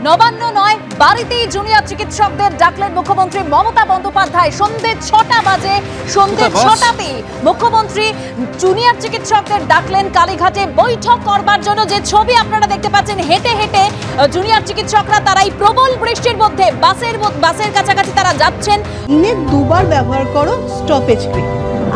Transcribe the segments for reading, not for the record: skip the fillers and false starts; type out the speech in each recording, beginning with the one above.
নবান্ন নয়, বাড়িতেই জুনিয়র চিকিৎসকদের ডাকলেন মুখ্যমন্ত্রী মমতা বন্দ্যোপাধ্যায়। সন্ধ্যে 6টা বাজে, সন্ধ্যে 6টাতেই মুখ্যমন্ত্রী জুনিয়র চিকিৎসকদের ডাকলেন কালীঘাটে বৈঠক করবার জন্য। যে ছবি আপনারা দেখতে পাচ্ছেন, হেঁটে হেঁটে জুনিয়র চিকিৎসকরা তারাই প্রবল বৃষ্টির মধ্যে বাসের কাছাকাছি তারা যাচ্ছেন। দিনে দুবার ব্যবহার করো স্টপেজ ক্রিম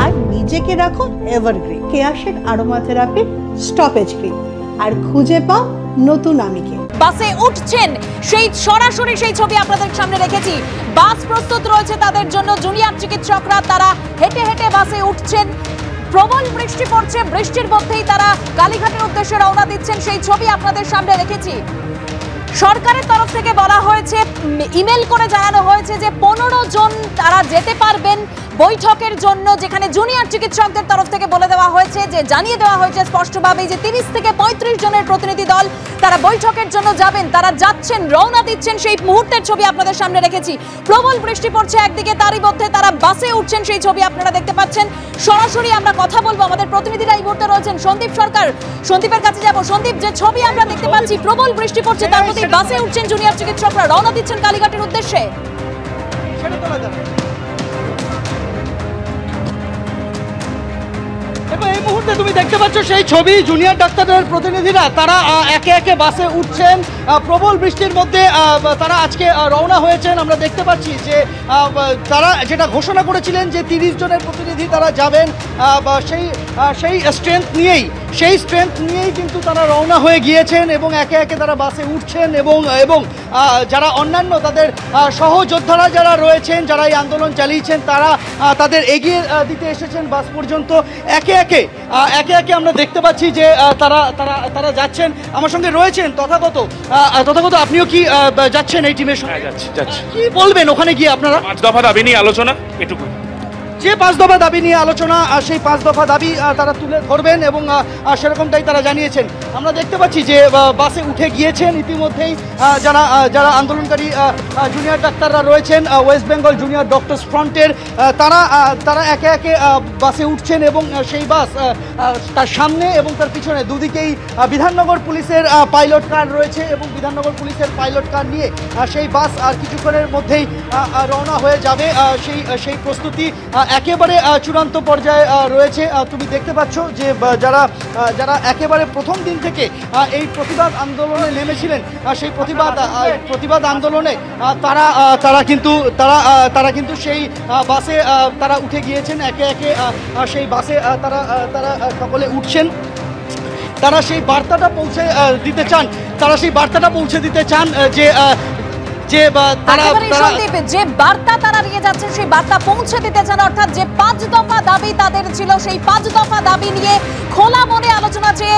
আর নিজেকে রাখো এভারগ্রিন কেয়াশেড আরোমা থেরাপি স্টপেজ ক্রিম, আর খুঁজে পাও নতুন আমিকে। বাসে উঠছেন, সেই সরাসরি সেই ছবি আপনাদের সামনে রেখেছি। বাস প্রস্তুত রয়েছে তাদের জন্য, জুনিয়র চিকিৎসকরা তারা হেঁটে হেঁটে বাসে উঠছেন। প্রবল বৃষ্টি পড়ছে, বৃষ্টির মধ্যেই তারা কালীঘাটের উদ্দেশ্যে রওনা দিচ্ছেন, সেই ছবি আপনাদের সামনে রেখেছি। সরকারের তরফ থেকে বলা হয়েছে, ইমেল করে জানানো হয়েছে যে 15 জন তারা যেতে পারবেন বৈঠকের জন্য, যেখানে জুনিয়র চিকিৎসকদের তরফ থেকে বলে দেওয়া হয়েছে, যে জানিয়ে দেওয়া হয়েছে স্পষ্টভাবে যে 30 থেকে 35 জনের প্রতিনিধি দল তারা বৈঠকের জন্য যাবেন, তারা যাচ্ছেন, রওনা দিচ্ছেন। সেই মুহূর্তের ছবি আপনাদের সামনে রেখেছি। প্রবল বৃষ্টি পড়ছে একদিকে, তারই মধ্যে তারা বাসে উঠছেন, সেই ছবি আপনারা দেখতে পাচ্ছেন। সরাসরি আমরা কথা বলবো, আমাদের প্রতিনিধিরা এই মুহূর্তে রয়েছেন। সন্দীপ সরকার, সন্দীপের কাছে যাব। সন্দীপ, যে ছবি আমরা দেখতে পাচ্ছি, প্রবল বৃষ্টি পড়ছে, তার মধ্যে বাসে উঠছেন জুনিয়র চিকিৎসকরা, রওনা দিচ্ছেন কালীঘাটের উদ্দেশ্যে। এই মুহূর্তে তুমি দেখতে পাচ্ছ সেই ছবি, জুনিয়র ডাক্তারদের প্রতিনিধিরা তারা একে একে বাসে উঠছেন। প্রবল বৃষ্টির মধ্যে তারা আজকে রওনা হয়েছেন। আমরা দেখতে পাচ্ছি যে তারা যেটা ঘোষণা করেছিলেন যে 30 জনের প্রতিনিধি তারা যাবেন, সেই স্ট্রেংথ নিয়েই কিন্তু তারা রওনা হয়ে গিয়েছেন এবং একে একে তারা বাসে উঠছেন এবং যারা অন্যান্য তাদের সহযোদ্ধারা যারা রয়েছেন, যারা এই আন্দোলন চালিয়েছেন, তারা তাদের এগিয়ে দিতে এসেছেন বাস পর্যন্ত। একে একে আমরা দেখতে পাচ্ছি যে তারা যাচ্ছেন। আমার সঙ্গে রয়েছেন তথাগত। আপনিও কি যাচ্ছেন এই টিমের সঙ্গে? যাচ্ছি। কি বলবেন ওখানে গিয়ে আপনারা? 5 দফা দাবি নিয়ে আলোচনা, এটুকু। যে 5 দফা দাবি নিয়ে আলোচনা, সেই 5 দফা দাবি তারা তুলে ধরবেন এবং সেরকমটাই তারা জানিয়েছেন। আমরা দেখতে পাচ্ছি যে বাসে উঠে গিয়েছেন ইতিমধ্যেই যারা আন্দোলনকারী জুনিয়র ডাক্তাররা রয়েছেন, ওয়েস্ট বেঙ্গল জুনিয়র ডক্টরস ফ্রন্টের, তারা একে একে বাসে উঠছেন এবং সেই বাস তার সামনে এবং তার পিছনে দুদিকেই বিধাননগর পুলিশের পাইলট কার রয়েছে এবং বিধাননগর পুলিশের পাইলট কার নিয়ে সেই বাস আর কিছুক্ষণের মধ্যেই রওনা হয়ে যাবে। সেই প্রস্তুতি একেবারে চূড়ান্ত পর্যায়ে রয়েছে। তুমি দেখতে পাচ্ছ যে যারা একেবারে প্রথম দিন থেকে এই প্রতিবাদ আন্দোলনে নেমেছিলেন, সেই প্রতিবাদ আন্দোলনে তারা কিন্তু সেই বাসে তারা উঠে গিয়েছেন। একে একে সেই বাসে তারা সকলে উঠছেন। তারা সেই বার্তাটা পৌঁছে দিতে চান যে যে বার্তা তারা নিয়ে যাচ্ছেন, সেই বার্তা পৌঁছে দিতে চান। অর্থাৎ যে 5 দফা দাবি তাদের ছিল, সেই 5 দফা দাবি নিয়ে খোলা মনে আলোচনা চেয়ে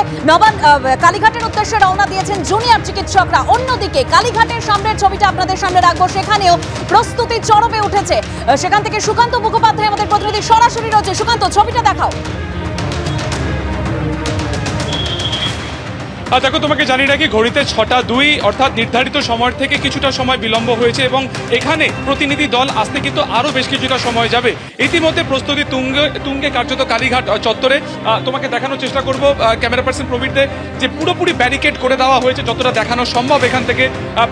কালীঘাটের উদ্দেশ্যে রওনা দিয়েছেন জুনিয়র চিকিৎসকরা। অন্যদিকে কালীঘাটের সামনের ছবিটা আপনাদের সামনে রাখবো, সেখানেও প্রস্তুতি চরমে উঠেছে। সেখান থেকে সুকান্ত মুখোপাধ্যায় আমাদের প্রতিনিধি সরাসরি রয়েছে। সুকান্ত, ছবিটা দেখাও। দেখো, তোমাকে জানি রাখি, ঘড়িতে 6:02, অর্থাৎ নির্ধারিত সময় থেকে কিছুটা সময় বিলম্ব হয়েছে এবং এখানে প্রতিনিধি দল আসতে কিন্তু আরও বেশ কিছুটা সময় যাবে। ইতিমধ্যে প্রস্তুতি তুঙ্গে কার্যত কালীঘাট চত্বরে। তোমাকে দেখানোর চেষ্টা করব ক্যামেরা পার্সন প্রবীরদে, যে পুরোপুরি ব্যারিকেড করে দেওয়া হয়েছে যতটা দেখানো সম্ভব। এখান থেকে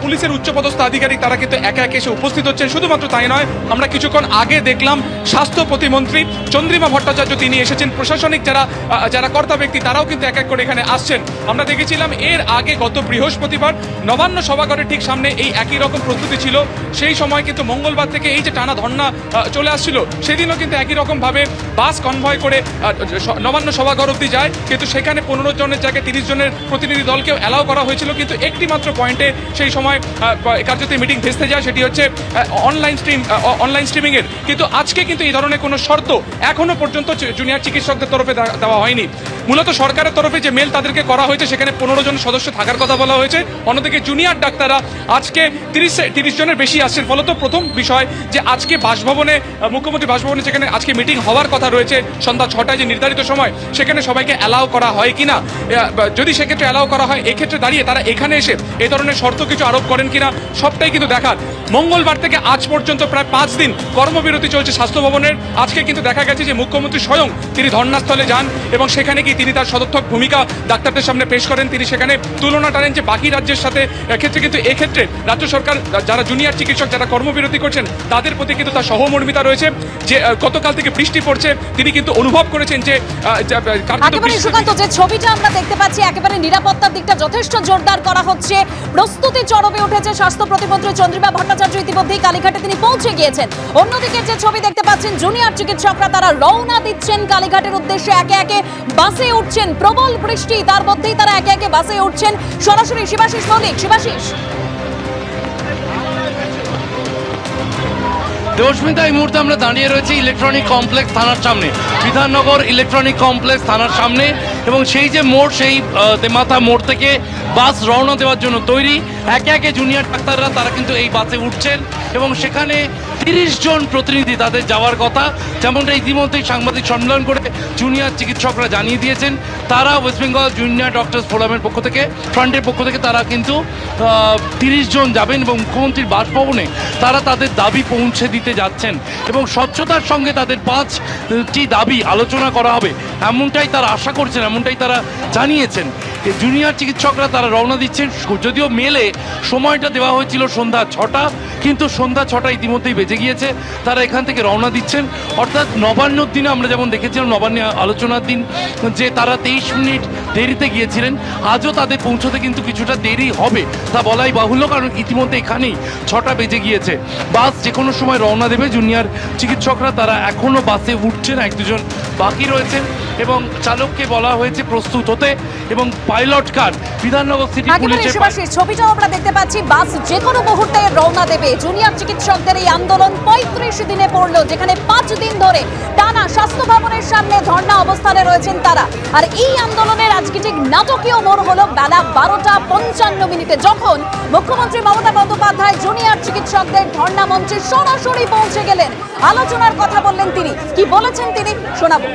পুলিশের উচ্চপদস্থ আধিকারিক তারা কিন্তু একে একে এসে উপস্থিত হচ্ছেন। শুধুমাত্র তাই নয়, আমরা কিছুক্ষণ আগে দেখলাম স্বাস্থ্য প্রতিমন্ত্রী চন্দ্রিমা ভট্টাচার্য তিনি এসেছেন। প্রশাসনিক যারা কর্তা ব্যক্তি তারাও কিন্তু এক এক করে এখানে আসছেন। আমরা দেখেছিলাম এর আগে গত বৃহস্পতিবার নবান্ন সভাঘরের ঠিক সামনে এই একই রকম প্রস্তুতি ছিল। সেই সময় কিন্তু মঙ্গলবার থেকে এই যে টানা ধর্না চলে আসছিল, সেদিনও কিন্তু একই রকম ভাবে বাস কনভয় করে নবান্ন সভাঘর অব্দি যায়, কিন্তু সেখানে 15 জনের জায়গায় 30 জনের প্রতিনিধি দলকেও অ্যালাউ করা হয়েছিল। কিন্তু একটি মাত্র পয়েন্টে সেই সময় কার্যত মিটিং ভেস্তে যায়, সেটি হচ্ছে অনলাইন স্ট্রিমিংয়ের। কিন্তু আজকে কিন্তু এই ধরনের কোনো শর্ত এখনো পর্যন্ত জুনিয়র চিকিৎসকদের তরফে দেওয়া হয়নি। মূলত সরকারের তরফে যে মেল তাদেরকে করা হয়েছে, সেখানে 15 জন সদস্য থাকার কথা বলা হয়েছে। অন্যদিকে জুনিয়র ডাক্তাররা আজকে 30 জনের বেশি আসছেন। ফলত প্রথম বিষয় যে আজকে মুখ্যমন্ত্রী বাসভবনে যেখানে আজকে মিটিং হওয়ার কথা রয়েছে সন্ধ্যা 6টায় যে নির্ধারিত সময়, সেখানে সবাইকে অ্যালাউ করা হয় কিনা, যদি সেক্ষেত্রে অ্যালাউ করা হয়, এক্ষেত্রে দাঁড়িয়ে তারা এখানে এসে এই ধরনের শর্ত কিছু আরোপ করেন কিনা, সবটাই কিন্তু দেখার। মঙ্গলবার থেকে আজ পর্যন্ত প্রায় 5 দিন কর্মবিরতি চলছে স্বাস্থ্য ভবনের। আজকে কিন্তু দেখা গেছে যে মুখ্যমন্ত্রী স্বয়ং তিনি ধর্নাস্থলে যান এবং সেখানে গিয়ে তিনি তার সদর্থক ভূমিকা ডাক্তারদের সামনে পেশ করেন। করেন তিনি সেখানে তুলনা টানেন যে বাকি রাজ্যের সাথে। ক্ষেত্রে কিন্তু এক্ষেত্রে রাজ্য সরকার যারা জুনিয়র চিকিৎসক যারা কর্মবিরতি করছেন তাদের প্রতি কিন্তু তার সহমর্মিতা রয়েছে। যে গতকাল থেকে বৃষ্টি পড়ছে তিনি কিন্তু অনুভব করেছেন যে একেবারে সুকান্ত, যে ছবিটা আমরা দেখতে পাচ্ছি একেবারে নিরাপত্তার দিকটা যথেষ্ট জোরদার করা হচ্ছে, প্রস্তুতি চরমে উঠেছে। স্বাস্থ্য প্রতিমন্ত্রী চন্দ্রিমা ভট্টাচার্য ইতিমধ্যেই কালীঘাটে তিনি পৌঁছে গিয়েছেন। অন্যদিকে যে ছবি দেখতে পাচ্ছেন জুনিয়র চিকিৎসকরা তারা রওনা দিচ্ছেন কালীঘাটের উদ্দেশ্যে, একে একে বাসে উঠছেন। প্রবল বৃষ্টি, তার মধ্যেই তারা একে একে বাসে উঠছেন। সরাসরি শিবাশিস মৌলিক। শিবাশিস, দেবস্মিতা, এই মুহূর্তে আমরা দাঁড়িয়ে রয়েছি ইলেকট্রনিক কমপ্লেক্স থানার সামনে, বিধাননগর ইলেকট্রনিক কমপ্লেক্স থানার সামনে। এবং সেই যে মোড়, সেই তেমাথা মোড় থেকে বাস রওনা দেওয়ার জন্য তৈরি। একে একে জুনিয়র ডাক্তাররা তারা কিন্তু এই বাসে উঠছেন এবং সেখানে 30 জন প্রতিনিধি তাদের যাওয়ার কথা, যেমনটা ইতিমধ্যেই সাংবাদিক সম্মেলন করে জুনিয়র চিকিৎসকরা জানিয়ে দিয়েছেন। তারা ওয়েস্ট বেঙ্গল জুনিয়র ডক্টর্স ফোরামের পক্ষ থেকে, ফ্রন্টের পক্ষ থেকে তারা কিন্তু 30 জন যাবেন এবং মুখ্যমন্ত্রীর বাসভবনে তারা তাদের দাবি পৌঁছে দিতে যাচ্ছেন এবং স্বচ্ছতার সঙ্গে তাদের 5টি দাবি আলোচনা করা হবে, এমনটাই তারা আশা করছেন, এমনটাই তারা জানিয়েছেন। জুনিয়র চিকিৎসকরা তারা রওনা দিচ্ছেন। যদিও মেলে সময়টা দেওয়া হয়েছিল সন্ধ্যা 6টা, কিন্তু সন্ধ্যা 6টা ইতিমধ্যেই বেজে গিয়েছে। তারা এখান থেকে রওনা দিচ্ছেন, অর্থাৎ নবান্নর দিনে আমরা যেমন দেখেছিলাম নবান্ন আলোচনার দিন যে তারা 23 মিনিট দেরিতে গিয়েছিলেন, আজও তাদের পৌঁছতে কিন্তু কিছুটা দেরি হবে তা বলাই বাহুল্য, কারণ ইতিমধ্যে এখানেই 6টা বেজে গিয়েছে। বাস যে কোনো সময় রওনা দেবে। জুনিয়র চিকিৎসকরা তারা এখনও বাসে উঠছেন, 1-2 জন বাকি রয়েছেন এবং চালককে বলা হয়েছে প্রস্তুত হতে। এবং পাইলট কার বিধাননগর সিটি পুলিশের ছবিটাও আমরা দেখতে পাচ্ছি, বাস যে কোনো মুহূর্তে রওনা দেবে। জুনিয়র চিকিৎসকদের এই আন্দোলন 35 দিনে পড়লো, যেখানে 5 দিন ধরে টানা স্বাস্থ্য ভবনের সামনে ধর্ণা অবস্থানে রয়েছেন তারা। আর এই আন্দোলনের আজকে ঠিক নাটকীয় মোড় হলো বেলা 12:55 যখন মুখ্যমন্ত্রী মমতা বন্দ্যোপাধ্যায় জুনিয়র চিকিৎসকদের ধর্ণা মঞ্চে সরাসরি পৌঁছে গেলেন। আলোচনার কথা বললেন তিনি। কি বলেছেন তিনি শোনাবো।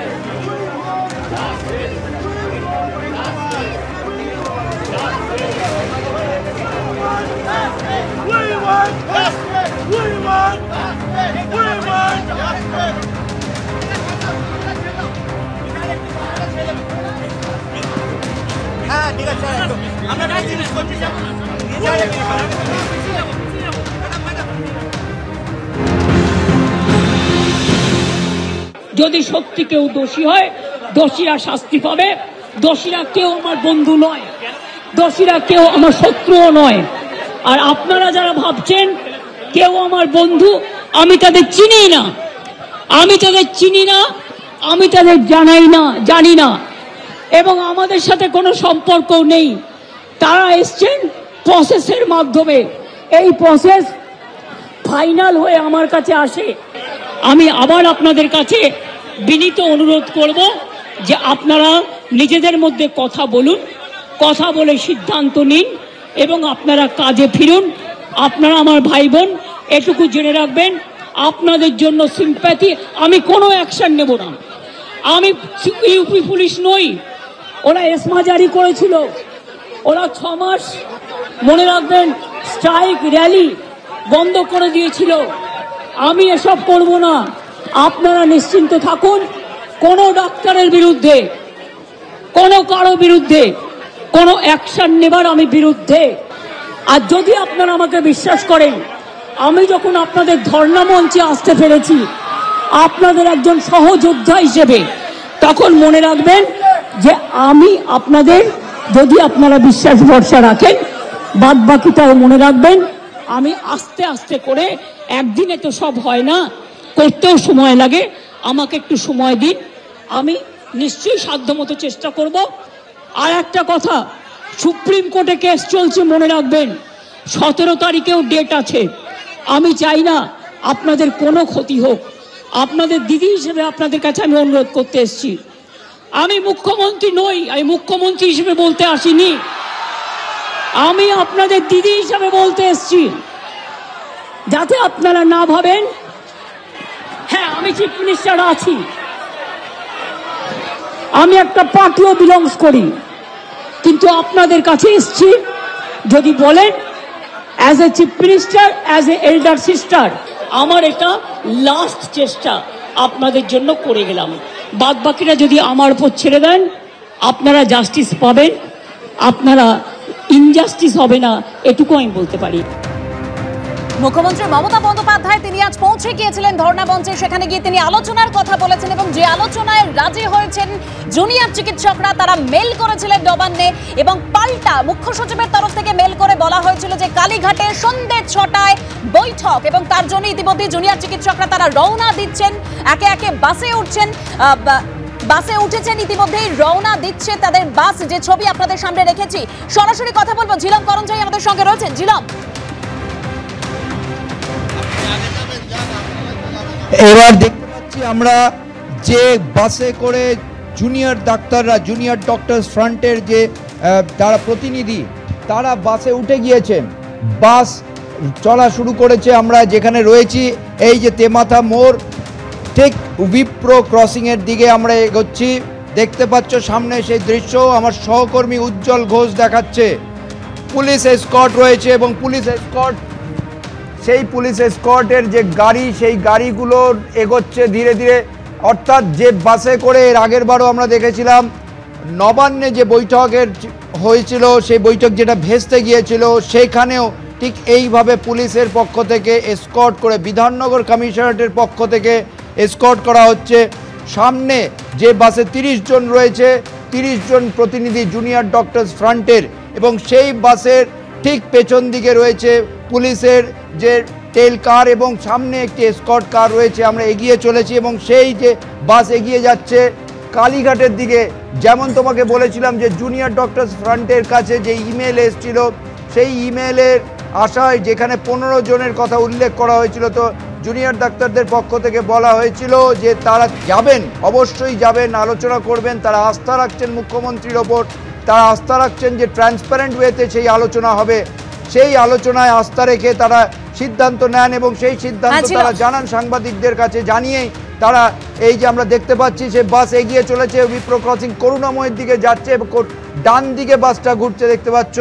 যদি সত্যি কেউ দোষী হয়, দোষীরা শাস্তি পাবে। দোষীরা কেউ আমার বন্ধু নয়, দোষীরা কেউ আমার শত্রুও নয়। আর আপনারা যারা ভাবছেন কেউ আমার বন্ধু, আমি তাদের চিনি না, আমি তাদের চিনি না, আমি তাদের জানি না এবং আমাদের সাথে কোনো সম্পর্ক নেই। তারা এসছেন প্রসেসের মাধ্যমে, এই প্রসেস ফাইনাল হয়ে আমার কাছে আসে। আমি আবার আপনাদের কাছে বিনীত অনুরোধ করব যে আপনারা নিজেদের মধ্যে কথা বলুন, কথা বলে সিদ্ধান্ত নিন এবং আপনারা কাজে ফিরুন। আপনারা আমার ভাই বোন, এটুকু জেনে রাখবেন, আপনাদের জন্য সিম্প্যাথি, আমি কোনো অ্যাকশন নেব না। আমি ইউপি পুলিশ নই। ওরা এসমা জারি করেছিল, ওরা 6 মাস মনে রাখবেন স্ট্রাইক র্যালি বন্ধ করে দিয়েছিল। আমি এসব করব না। আপনারা নিশ্চিন্ত থাকুন, কোনো ডাক্তারের বিরুদ্ধে, কোনো কারো বিরুদ্ধে কোনো অ্যাকশন নেবার আমি বিরুদ্ধে। আর যদি আপনারা আমাকে বিশ্বাস করেন, আমি যখন আপনাদের ধর্ণা মঞ্চে আসতে পেরেছি আপনাদের একজন সহযোদ্ধা হিসেবে, তখন মনে রাখবেন যে আমি আপনাদের, যদি আপনারা বিশ্বাস ভরসা রাখেন, বাদ বাকিটাও মনে রাখবেন। আমি আস্তে আস্তে করে, একদিনে তো সব হয় না, করতেও সময় লাগে, আমাকে একটু সময় দিন, আমি নিশ্চয়ই সাধ্যমতো চেষ্টা করব। আর একটা কথা, সুপ্রিম কোর্টে কেস চলছে, মনে রাখবেন 17 তারিখেও ডেট আছে। আমি চাই না আপনাদের কোনো ক্ষতি হোক। আপনাদের দিদি হিসেবে আপনাদের কাছে আমি অনুরোধ করতে এসেছি। আমি মুখ্যমন্ত্রী নই, আমি মুখ্যমন্ত্রী হিসেবে বলতে আসিনি, আমি আপনাদের দিদি হিসেবে বলতে এসেছি, যাতে আপনারা না ভাবেন হ্যাঁ আমি চিফ মিনিস্টার আছি, আমি একটা পার্টিও বিলংস করি, কিন্তু আপনাদের কাছে এসেছি যদি বলেন as a chief minister, as a elder sister, আমার এটা লাস্ট চেষ্টা আপনাদের জন্য করে গেলাম। বাদ বাকিটা যদি আমার উপর ছেড়ে দেন, আপনারা জাস্টিস পাবেন। আপনারা ইনজাস্টিস হবে না, এটুকু আমি বলতে পারি। মুখ্যমন্ত্রী মমতা বন্দ্যোপাধ্যায় তিনি আজ পৌঁছে গিয়েছিলেন ধর্ণা মঞ্চে, সেখানে গিয়ে তিনি আলোচনার কথা বলেছেন এবং যে আলোচনায় রাজি হয়েছেন জুনিয়র চিকিৎসকরা, তারা মেল করেছিলেন নবান্নে এবং পাল্টা মুখ্য সচিবের তরফ থেকে মেল করে বলা হয়েছিল যে কালীঘাটে সন্ধ্যে 6টায় বৈঠক এবং তার জন্য ইতিমধ্যে জুনিয়র চিকিৎসকরা তারা রওনা দিচ্ছেন, একে একে বাসে উঠছেন, বাসে উঠেছেন, ইতিমধ্যেই রওনা দিচ্ছে তাদের বাস, যে ছবি আপনাদের সামনে রেখেছি। সরাসরি কথা বলবো, ঝিলম করঞ্জাই আমাদের সঙ্গে রয়েছেন। ঝিলম, এবার দেখতে পাচ্ছি আমরা যে বাসে করে জুনিয়র ডাক্তাররা, জুনিয়র ডক্টরস ফ্রন্টের যে তারা প্রতিনিধি, তারা বাসে উঠে গিয়েছেন, বাস চলা শুরু করেছে। আমরা যেখানে রয়েছি এই যে তেমাথা মোড়, ঠিক উইপ্রো ক্রসিংয়ের দিকে আমরা এগোচ্ছি। দেখতে পাচ্ছ সামনে সেই দৃশ্য, আমার সহকর্মী উজ্জ্বল ঘোষ দেখাচ্ছে। পুলিশ এসকর্ট রয়েছে এবং পুলিশ এসকর্ট, সেই পুলিশ এসকর্টের যে গাড়ি, সেই গাড়িগুলো এগোচ্ছে ধীরে ধীরে। অর্থাৎ যে বাসে করে এর আগের বারও আমরা দেখেছিলাম নবান্নে যে বৈঠকের হয়েছিল, সেই বৈঠক যেটা ভেস্তে গিয়েছিল, সেইখানেও ঠিক এইভাবে পুলিশের পক্ষ থেকে এসকর্ট করে, বিধাননগর কমিশনারেটের পক্ষ থেকে এসকর্ট করা হচ্ছে। সামনে যে বাসে 30 জন রয়েছে, 30 জন প্রতিনিধি জুনিয়র ডক্টরস ফ্রন্টের, এবং সেই বাসের ঠিক পেছন দিকে রয়েছে পুলিশের যে টেল কার এবং সামনে একটি এসকর্ট কার রয়েছে। আমরা এগিয়ে চলেছি এবং সেই যে বাস এগিয়ে যাচ্ছে কালীঘাটের দিকে। যেমন তোমাকে বলেছিলাম যে জুনিয়র ডক্টরস ফ্রন্টের কাছে যে ইমেল এসেছিল, সেই ইমেলের আশায় যেখানে 15 জনের কথা উল্লেখ করা হয়েছিল, তো জুনিয়র ডাক্তারদের পক্ষ থেকে বলা হয়েছিল যে তারা যাবেন, অবশ্যই যাবেন, আলোচনা করবেন। তারা আস্থা রাখছেন মুখ্যমন্ত্রীর ওপর, তারা আস্থা রাখছেন যে ট্রান্সপারেন্ট ওয়েতে সেই আলোচনা হবে। সেই আলোচনায় আস্থা রেখে তারা সিদ্ধান্ত নেন এবং সেই সিদ্ধান্ত তারা জানান সাংবাদিকদের কাছে, জানিয়েই তারা এই যে আমরা দেখতে পাচ্ছি সে বাস এগিয়ে চলেছে উইপ্রো ক্রসিং করুণাময়ের দিকে যাচ্ছে, ডান দিকে বাসটা ঘুরছে দেখতে পাচ্ছ।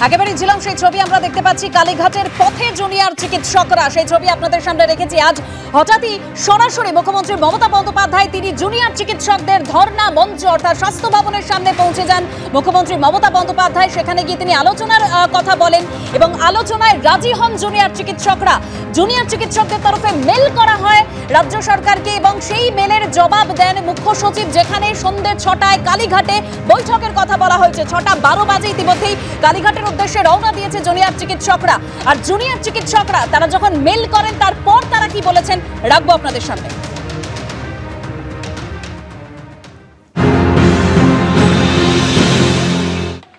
একেবারে ছিলাম সেই ছবি আমরা দেখতে পাচ্ছি কালীঘাটের পথে জুনিয়র চিকিৎসকরা, সেই ছবি আপনাদের সামনে রেখেছি। আজ হঠাৎই সরাসরি মুখ্যমন্ত্রী মমতা বন্দ্যোপাধ্যায় তিনি জুনিয়র চিকিৎসকদের ধর্ণা মঞ্চ অর্থাৎ স্বাস্থ্য ভবনের সামনে পৌঁছে যান মুখ্যমন্ত্রী মমতা বন্দ্যোপাধ্যায়। সেখানে গিয়ে তিনি আলোচনার কথা বলেন এবং আলোচনায় রাজি হন জুনিয়র চিকিৎসকরা। জুনিয়র চিকিৎসকদের তরফে মেল করা হয় রাজ্য সরকারকে এবং সেই মেলের জবাব দেন মুখ্য সচিব, যেখানে সন্ধ্যে 6টায় কালীঘাটে বৈঠকের কথা বলা হয়েছে। 6:12 বাজে ইতিমধ্যেই কালীঘাটের উদ্দেশ্যে রওনা দিয়েছে জুনিয়র চিকিৎসকরা। আর জুনিয়র চিকিৎসকরা তারা যখন মেল করেন তারপর তারা কি বলেছেন রাখবো আপনাদের সামনে।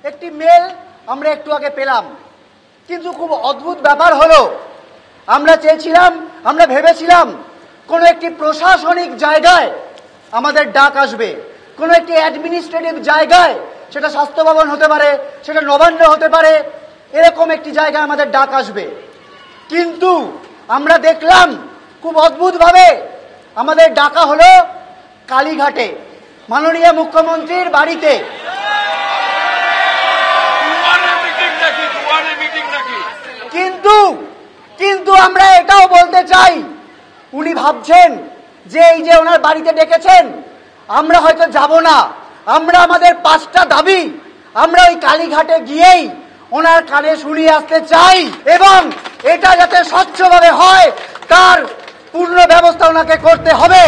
একটি মেল আমরা একটু আগে পেলাম, কিন্তু খুব অদ্ভুত ব্যাপার হলো, আমরা চেয়েছিলাম, আমরা ভেবেছিলাম কোনো একটি প্রশাসনিক জায়গায় আমাদের ডাক আসবে, কোনো একটি অ্যাডমিনিস্ট্রেটিভ জায়গায়, সেটা স্বাস্থ্য ভবন হতে পারে, সেটা নবান্ন হতে পারে, এরকম একটি জায়গায় আমাদের ডাক আসবে। কিন্তু আমরা দেখলাম খুব অদ্ভুতভাবে আমাদের ডাকা হলো কালীঘাটে, মাননীয় মুখ্যমন্ত্রীর বাড়িতে। কিন্তু আমরা এটাও বলতে চাই, উনি ভাবছেন যে এই যে ওনার বাড়িতে ডেকেছেন আমরা হয়তো যাব না, আমরা আমাদের 5টা দাবি আমরা ওই কালীঘাটে গিয়েই ওনার কানে শুনিয়ে আসতে চাই এবং এটা যাতে স্বচ্ছভাবে হয় তার পূর্ণ ব্যবস্থা ওনাকে করতে হবে।